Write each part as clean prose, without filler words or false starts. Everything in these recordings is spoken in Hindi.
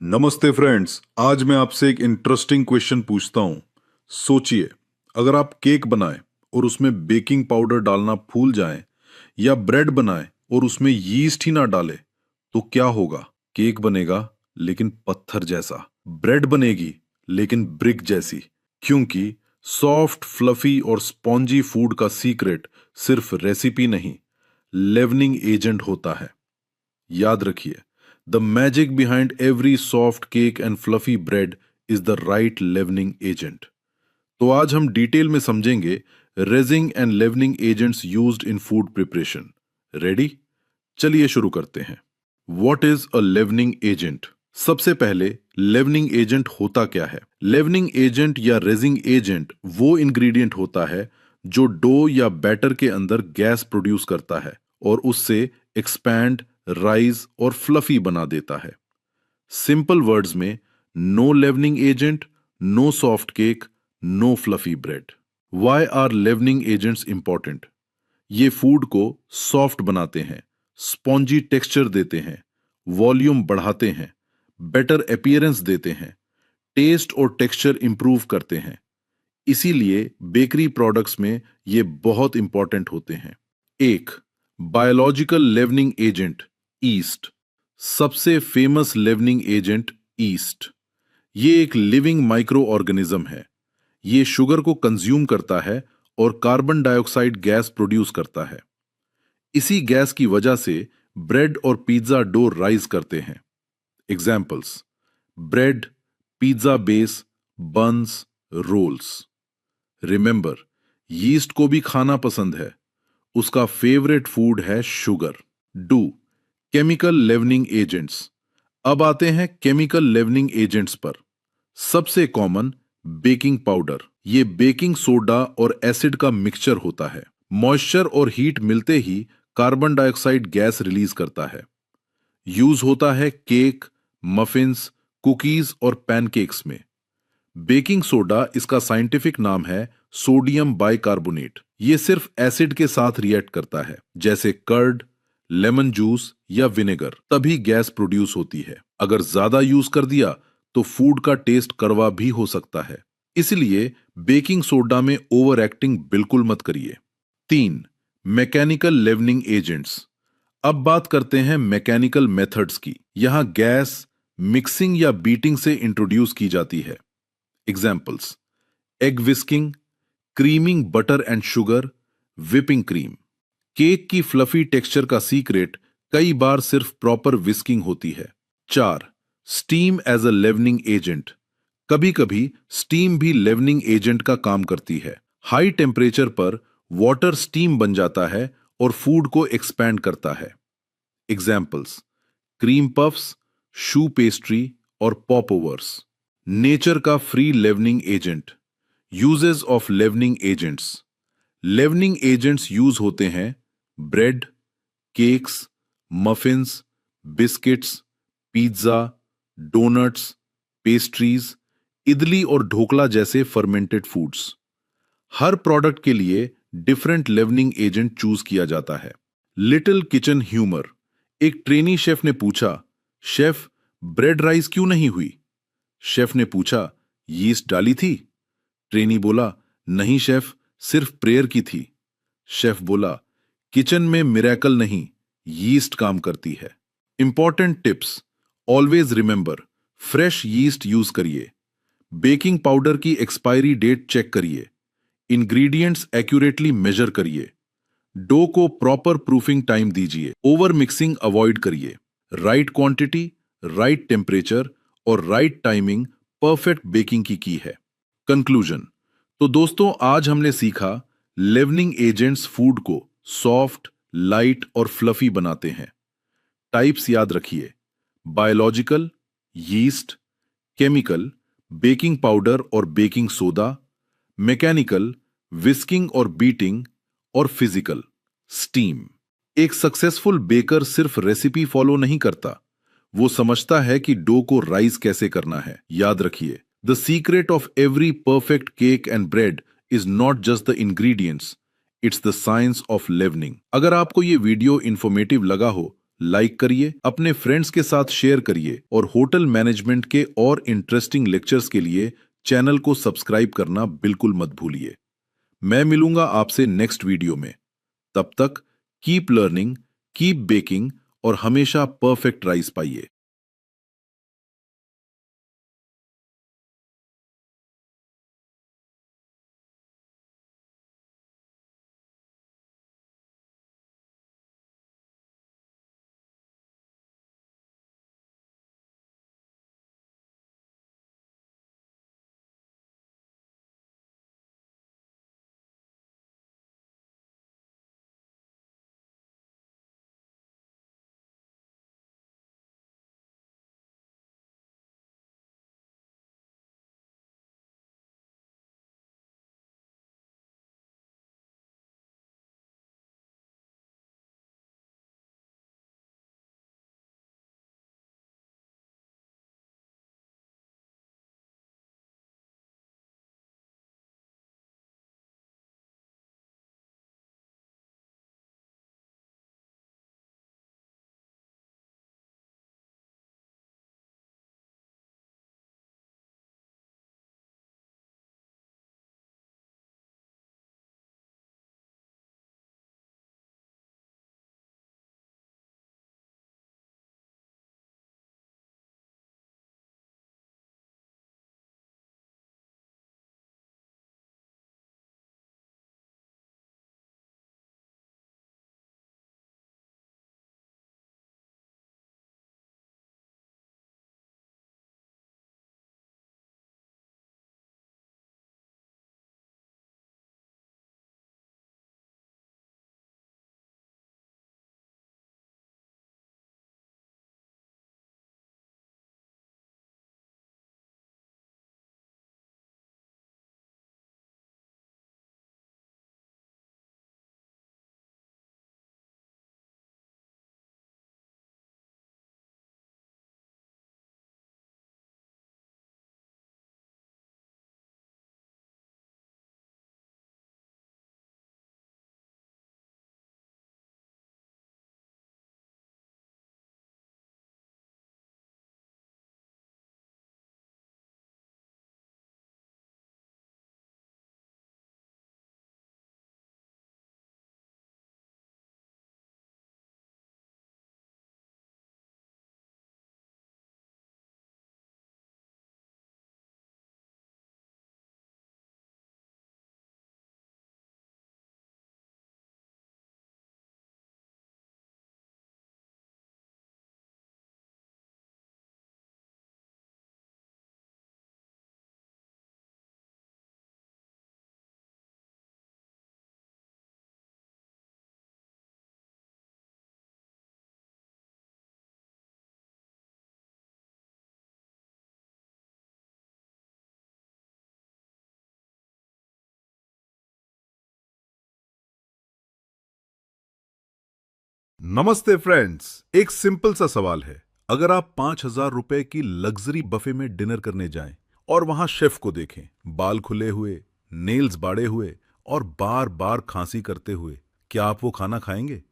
नमस्ते फ्रेंड्स। आज मैं आपसे एक इंटरेस्टिंग क्वेश्चन पूछता हूं। सोचिए, अगर आप केक बनाएं और उसमें बेकिंग पाउडर डालना भूल जाएं, या ब्रेड बनाएं और उसमें यीस्ट ही ना डालें, तो क्या होगा? केक बनेगा लेकिन पत्थर जैसा, ब्रेड बनेगी लेकिन ब्रिक जैसी। क्योंकि सॉफ्ट, फ्लफी और स्पॉन्जी फूड का सीक्रेट सिर्फ रेसिपी नहीं, लेवनिंग एजेंट होता है। याद रखिए, the magic behind every soft cake and fluffy bread is the right leavening agent. तो आज हम डिटेल में समझेंगे raising and leavening agents used in food preparation. Ready? चलिए शुरू करते हैं। What is a leavening agent? सबसे पहले, लेवनिंग एजेंट होता क्या है? लेवनिंग एजेंट या रेजिंग एजेंट वो इंग्रेडिएंट होता है जो डो या बैटर के अंदर गैस प्रोड्यूस करता है और उससे एक्सपैंड, राइज और फ्लफी बना देता है। सिंपल वर्ड्स में, no leavening agent, no soft cake, no fluffy bread. Why are leavening agents important? ये फूड को सॉफ्ट बनाते हैं, स्पॉन्जी टेक्सचर देते हैं, वॉल्यूम बढ़ाते हैं, बेटर अपीयरेंस देते हैं, टेस्ट और टेक्सचर इंप्रूव करते हैं। इसीलिए बेकरी प्रोडक्ट्स में ये बहुत इंपॉर्टेंट होते हैं। एक, बायोलॉजिकल लेवनिंग एजेंट, ईस्ट। सबसे फेमस लेवनिंग एजेंट ईस्ट। ये एक लिविंग माइक्रो ऑर्गेनिज्म है। ये शुगर को कंज्यूम करता है और कार्बन डाइऑक्साइड गैस प्रोड्यूस करता है। इसी गैस की वजह से ब्रेड और पिज्जा डो राइज करते हैं। Examples: bread, pizza base, buns, rolls. Remember, yeast को भी खाना पसंद है। उसका फेवरेट फूड है sugar. Two, chemical leavening agents. अब आते हैं केमिकल लेवनिंग एजेंट्स पर। सबसे कॉमन, बेकिंग पाउडर। ये बेकिंग सोडा और एसिड का मिक्सचर होता है। मॉइस्चर और हीट मिलते ही कार्बन डाइऑक्साइड गैस रिलीज करता है। यूज होता है केक, मफिन्स, कुकीज और पैनकेक्स में। बेकिंग सोडा, इसका साइंटिफिक नाम है सोडियम बाइकार्बोनेट। ये सिर्फ एसिड के साथ रिएक्ट करता है, जैसे कर्ड, लेमन जूस या विनेगर, तभी गैस प्रोड्यूस होती है। अगर ज्यादा यूज कर दिया तो फूड का टेस्ट कड़वा भी हो सकता है। इसलिए बेकिंग सोडा में ओवर एक्टिंग बिल्कुल मत करिए। तीन, मैकेनिकल लेवनिंग एजेंट्स। अब बात करते हैं मैकेनिकल मेथड्स की। यहां गैस मिक्सिंग या बीटिंग से इंट्रोड्यूस की जाती है। Examples: egg whisking, creaming butter and sugar, whipping cream. Cake की फ्लफी टेक्सचर का सीक्रेट कई बार सिर्फ प्रॉपर विस्किंग होती है। चार, steam as a leavening agent. कभी कभी स्टीम भी लेवनिंग एजेंट का काम करती है। हाई टेम्परेचर पर वाटर स्टीम बन जाता है और फूड को एक्सपैंड करता है। एग्जाम्पल्स: क्रीम पफ्स, शू पेस्ट्री और पॉप ओवर्स। नेचर का free leavening agent. Uses of leavening agents. Leavening agents use होते हैं bread, cakes, muffins, biscuits, pizza, donuts, pastries, idli और ढोकला जैसे फर्मेंटेड फूड्स। हर प्रोडक्ट के लिए डिफरेंट लेवनिंग एजेंट चूज किया जाता है। Little kitchen humour. एक ट्रेनी शेफ ने पूछा, शेफ, ब्रेड राइस क्यों नहीं हुई? शेफ ने पूछा, यीस्ट डाली थी? ट्रेनी बोला, नहीं शेफ, सिर्फ प्रेयर की थी। शेफ बोला, किचन में मिरेकल नहीं, यीस्ट काम करती है। Important tips: always remember, fresh yeast use करिए। बेकिंग पाउडर की एक्सपायरी डेट चेक करिए। इंग्रेडिएंट्स एक्यूरेटली मेजर करिए। डो को प्रॉपर प्रूफिंग टाइम दीजिए। ओवर मिक्सिंग अवॉइड करिए। राइट क्वांटिटी, राइट टेम्परेचर और राइट टाइमिंग परफेक्ट बेकिंग की है। कंक्लूजन: तो दोस्तों, आज हमने सीखा लेवनिंग एजेंट्स फूड को सॉफ्ट, लाइट और फ्लफी बनाते हैं। टाइप्स याद रखिए: biological, yeast; chemical, baking powder और बेकिंग सोडा; मैकेनिकल, विस्किंग और बीटिंग; और फिजिकल, स्टीम। एक सक्सेसफुल बेकर सिर्फ रेसिपी फॉलो नहीं करता, वो समझता है कि डो को राइज कैसे करना है। याद रखिए, the secret of every perfect cake and bread is not just the ingredients, it's the science of leavening. अगर आपको ये वीडियो इंफॉर्मेटिव लगा हो, लाइक करिए, अपने फ्रेंड्स के साथ शेयर करिए और होटल मैनेजमेंट के और इंटरेस्टिंग लेक्चर्स के लिए चैनल को सब्सक्राइब करना बिल्कुल मत भूलिए। मैं मिलूंगा आपसे नेक्स्ट वीडियो में। तब तक कीप लर्निंग, कीप बेकिंग और हमेशा परफेक्ट राइस पाइए। नमस्ते फ्रेंड्स, एक सिंपल सा सवाल है। अगर आप 5,000 रुपए की लग्जरी बफे में डिनर करने जाएं और वहां शेफ को देखें, बाल खुले हुए, नेल्स बाड़े हुए और बार बार खांसी करते हुए, क्या आप वो खाना खाएंगे?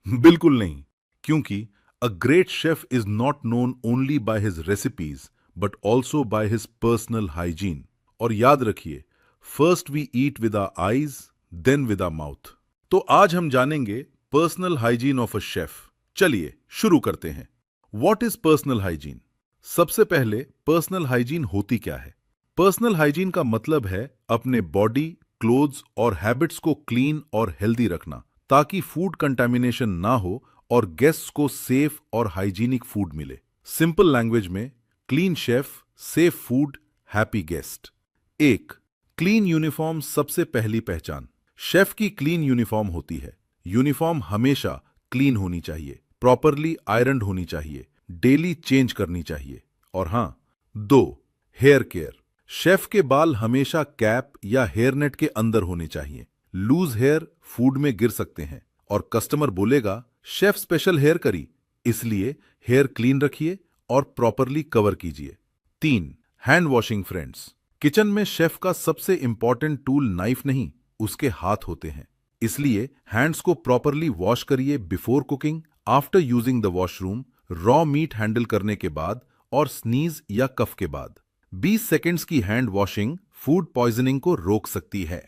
बिल्कुल नहीं, क्योंकि a great chef is not known only by his recipes but also by his personal hygiene. और याद रखिए, first we eat with our eyes, then with our mouth. तो आज हम जानेंगे personal hygiene of a chef. चलिए शुरू करते हैं। What is personal hygiene? सबसे पहले पर्सनल हाइजीन होती क्या है? पर्सनल हाइजीन का मतलब है अपने बॉडी, क्लोथ्स और हैबिट्स को क्लीन और हेल्दी रखना, ताकि फूड कंटामिनेशन ना हो और गेस्ट्स को सेफ और हाइजीनिक फूड मिले। सिंपल लैंग्वेज में, clean chef, safe food, happy guest. एक, क्लीन यूनिफॉर्म सबसे पहली पहचान। शेफ की क्लीन यूनिफॉर्म होती है। यूनिफॉर्म हमेशा क्लीन होनी चाहिए, प्रॉपरली आयरन्ड होनी चाहिए, डेली चेंज करनी चाहिए। और हां, दो, हेयर केयर। शेफ के बाल हमेशा कैप या हेयर नेट के अंदर होने चाहिए। लूज हेयर फूड में गिर सकते हैं और कस्टमर बोलेगा शेफ स्पेशल हेयर करी, इसलिए हेयर क्लीन रखिए और प्रॉपरली कवर कीजिए। तीन, हैंड वॉशिंग फ्रेंड्स। किचन में शेफ का सबसे इंपॉर्टेंट टूल नाइफ नहीं, उसके हाथ होते हैं। इसलिए हैंड्स को प्रॉपरली वॉश करिए before cooking, after using the washroom, raw meat handle करने के बाद और स्नीज या कफ के बाद। 20 सेकेंड्स की हैंड वॉशिंग फूड पॉइजनिंग को रोक सकती है।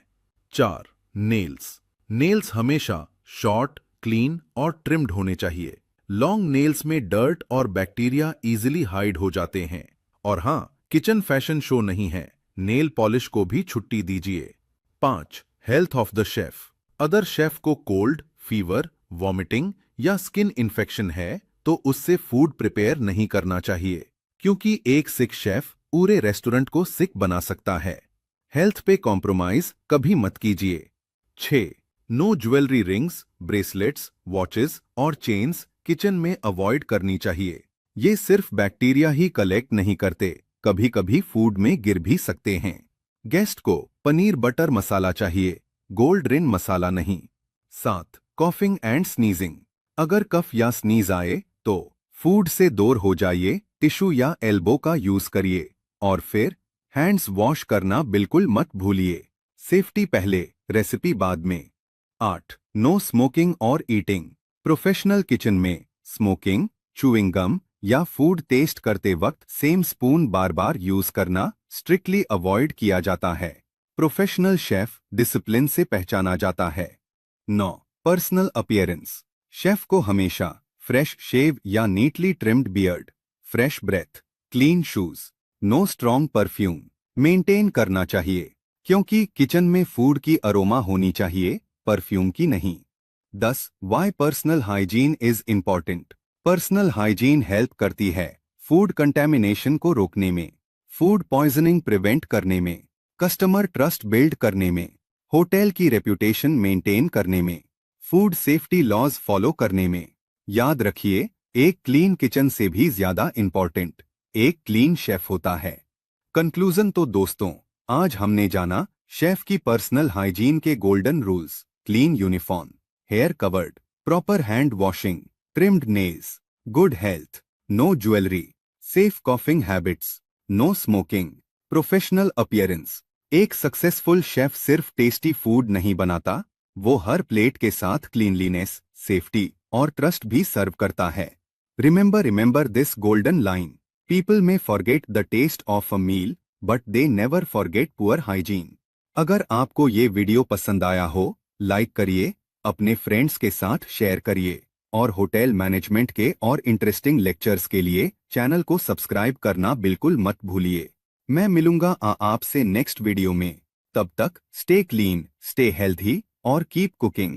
4. नेल्स। नेल्स हमेशा शॉर्ट, क्लीन और ट्रिम्ड होने चाहिए। लॉन्ग नेल्स में डर्ट और बैक्टीरिया इजीली हाइड हो जाते हैं। और हाँ, किचन फैशन शो नहीं है, नेल पॉलिश को भी छुट्टी दीजिए। 5. Health of the chef. अगर शेफ को कोल्ड, फीवर, वॉमिटिंग या स्किन इन्फेक्शन है तो उससे फूड प्रिपेयर नहीं करना चाहिए, क्योंकि एक सिक शेफ पूरे रेस्टोरेंट को सिक बना सकता है। हेल्थ पे कॉम्प्रोमाइज कभी मत कीजिए। 6. No jewellery rings, bracelets, watches और चेन्स किचन में अवॉइड करनी चाहिए। ये सिर्फ बैक्टीरिया ही कलेक्ट नहीं करते, कभी कभी फूड में गिर भी सकते हैं। गेस्ट को पनीर बटर मसाला चाहिए, गोल्ड रिन मसाला नहीं। 7. Coughing and sneezing. अगर कफ या स्नीज आए तो फूड से दूर हो जाइए, टिश्यू या एल्बो का यूज करिए और फिर हैंड्स वॉश करना बिल्कुल मत भूलिए। सेफ्टी पहले, रेसिपी बाद में। 8. नो स्मोकिंग और ईटिंग। प्रोफेशनल किचन में स्मोकिंग, चूइंग गम या फूड टेस्ट करते वक्त सेम स्पून बार बार यूज करना स्ट्रिक्टली अवॉइड किया जाता है। प्रोफेशनल शेफ डिसिप्लिन से पहचाना जाता है। 9. Personal appearance. शेफ को हमेशा फ्रेश शेव या neatly trimmed beard, fresh breath, clean shoes, no strong perfume maintain करना चाहिए, क्योंकि किचन में फूड की अरोमा होनी चाहिए, परफ्यूम की नहीं। 10. Why personal hygiene is important. Personal hygiene help करती है फूड कंटेमिनेशन को रोकने में, फूड पॉइजनिंग प्रिवेंट करने में, कस्टमर ट्रस्ट बिल्ड करने में, होटल की रेप्यूटेशन मेंटेन करने में, फूड सेफ्टी लॉज फॉलो करने में। याद रखिए, एक क्लीन किचन से भी ज्यादा इंपॉर्टेंट एक क्लीन शेफ होता है। कंक्लूजन तो दोस्तों, आज हमने जाना शेफ की पर्सनल हाइजीन के golden rules. Clean uniform, hair covered, proper hand washing, trimmed nails, good health, no jewellery, safe coughing habits, no smoking, professional appearance. एक सक्सेसफुल शेफ सिर्फ टेस्टी फूड नहीं बनाता, वो हर प्लेट के साथ क्लीनलीनेस, सेफ्टी और ट्रस्ट भी सर्व करता है। Remember this golden line, people may forget the taste of a meal but they never forget poor hygiene. अगर आपको ये वीडियो पसंद आया हो, लाइक करिए, अपने फ्रेंड्स के साथ शेयर करिए और होटल मैनेजमेंट के और इंटरेस्टिंग लेक्चर्स के लिए चैनल को सब्सक्राइब करना बिल्कुल मत भूलिए। मैं मिलूंगा आपसे नेक्स्ट वीडियो में। तब तक स्टे क्लीन, स्टे हेल्थी और कीप कुकिंग।